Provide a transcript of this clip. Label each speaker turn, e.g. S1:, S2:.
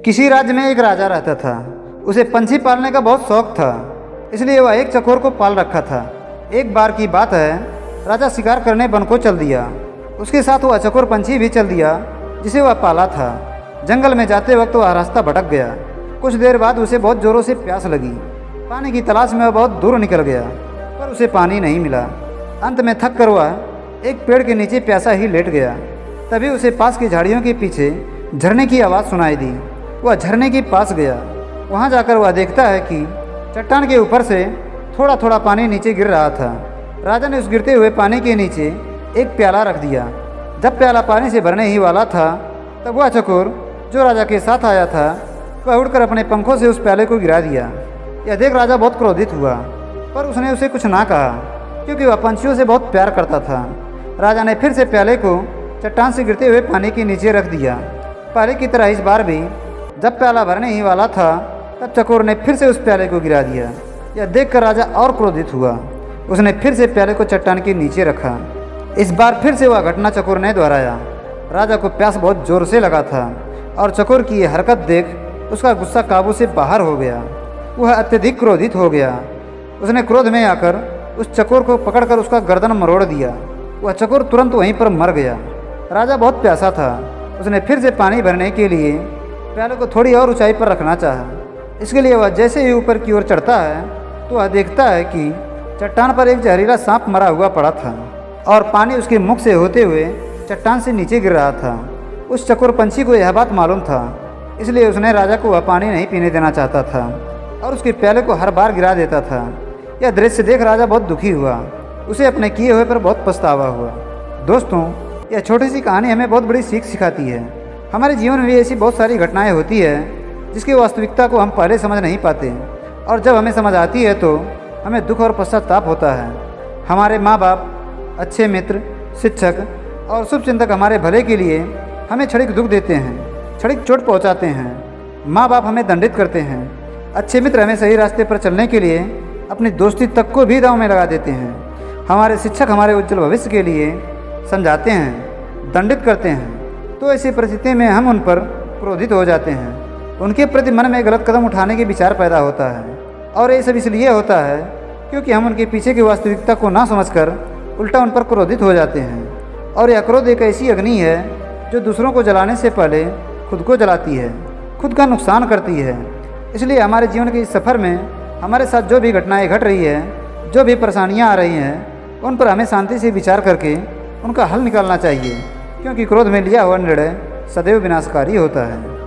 S1: किसी राज्य में एक राजा रहता था। उसे पंछी पालने का बहुत शौक था, इसलिए वह एक चकोर को पाल रखा था। एक बार की बात है, राजा शिकार करने वन को चल दिया। उसके साथ वह चकोर पंछी भी चल दिया जिसे वह पाला था। जंगल में जाते वक्त वह रास्ता भटक गया। कुछ देर बाद उसे बहुत ज़ोरों से प्यास लगी। पानी की तलाश में वह बहुत दूर निकल गया, पर उसे पानी नहीं मिला। अंत में थक कर वह एक पेड़ के नीचे प्यासा ही लेट गया। तभी उसे पास की झाड़ियों के पीछे झरने की आवाज़ सुनाई दी। वह झरने के पास गया। वहाँ जाकर वह देखता है कि चट्टान के ऊपर से थोड़ा थोड़ा पानी नीचे गिर रहा था। राजा ने उस गिरते हुए पानी के नीचे एक प्याला रख दिया। जब प्याला पानी से भरने ही वाला था, तब वह चकोर जो राजा के साथ आया था, वह उड़कर अपने पंखों से उस प्याले को गिरा दिया। यह देख राजा बहुत क्रोधित हुआ, पर उसने उसे कुछ ना कहा, क्योंकि वह पंछियों से बहुत प्यार करता था। राजा ने फिर से प्याले को चट्टान से गिरते हुए पानी के नीचे रख दिया। पहले की तरह इस बार भी जब प्याला भरने ही वाला था, तब चकोर ने फिर से उस प्याले को गिरा दिया। यह देखकर राजा और क्रोधित हुआ। उसने फिर से प्याले को चट्टान के नीचे रखा। इस बार फिर से वह घटना चकोर ने दोहराया। राजा को प्यास बहुत जोर से लगा था और चकोर की यह हरकत देख उसका गुस्सा काबू से बाहर हो गया। वह अत्यधिक क्रोधित हो गया। उसने क्रोध में आकर उस चकोर को पकड़कर उसका गर्दन मरोड़ दिया। वह चकोर तुरंत वहीं पर मर गया। राजा बहुत प्यासा था। उसने फिर से पानी भरने के लिए प्याले को थोड़ी और ऊंचाई पर रखना चाहा। इसके लिए वह जैसे ही ऊपर की ओर चढ़ता है, तो वह देखता है कि चट्टान पर एक जहरीला सांप मरा हुआ पड़ा था और पानी उसके मुख से होते हुए चट्टान से नीचे गिर रहा था। उस चकोर पंछी को यह बात मालूम था, इसलिए उसने राजा को वह पानी नहीं पीने देना चाहता था और उसके प्याले को हर बार गिरा देता था। यह दृश्य देख राजा बहुत दुखी हुआ। उसे अपने किए हुए पर बहुत पछतावा हुआ। दोस्तों, यह छोटी सी कहानी हमें बहुत बड़ी सीख सिखाती है। हमारे जीवन में भी ऐसी बहुत सारी घटनाएं होती है जिसकी वास्तविकता को हम पहले समझ नहीं पाते, और जब हमें समझ आती है तो हमें दुख और पश्चाताप होता है। हमारे माँ बाप, अच्छे मित्र, शिक्षक और शुभचिंतक हमारे भले के लिए हमें क्षणिक दुख देते हैं, क्षणिक चोट पहुँचाते हैं। माँ बाप हमें दंडित करते हैं। अच्छे मित्र हमें सही रास्ते पर चलने के लिए अपनी दोस्ती तक को भी दांव में लगा देते हैं। हमारे शिक्षक हमारे उज्जवल भविष्य के लिए समझाते हैं, दंडित करते हैं। तो ऐसी परिस्थिति में हम उन पर क्रोधित हो जाते हैं। उनके प्रति मन में गलत कदम उठाने के विचार पैदा होता है, और ये सब इसलिए होता है क्योंकि हम उनके पीछे की वास्तविकता को ना समझकर उल्टा उन पर क्रोधित हो जाते हैं। और यह क्रोध एक ऐसी अग्नि है जो दूसरों को जलाने से पहले खुद को जलाती है, खुद का नुकसान करती है। इसलिए हमारे जीवन के इस सफ़र में हमारे साथ जो भी घटनाएं घट रही है, जो भी परेशानियां आ रही हैं, उन पर हमें शांति से विचार करके उनका हल निकालना चाहिए, क्योंकि क्रोध में लिया हुआ निर्णय सदैव विनाशकारी होता है।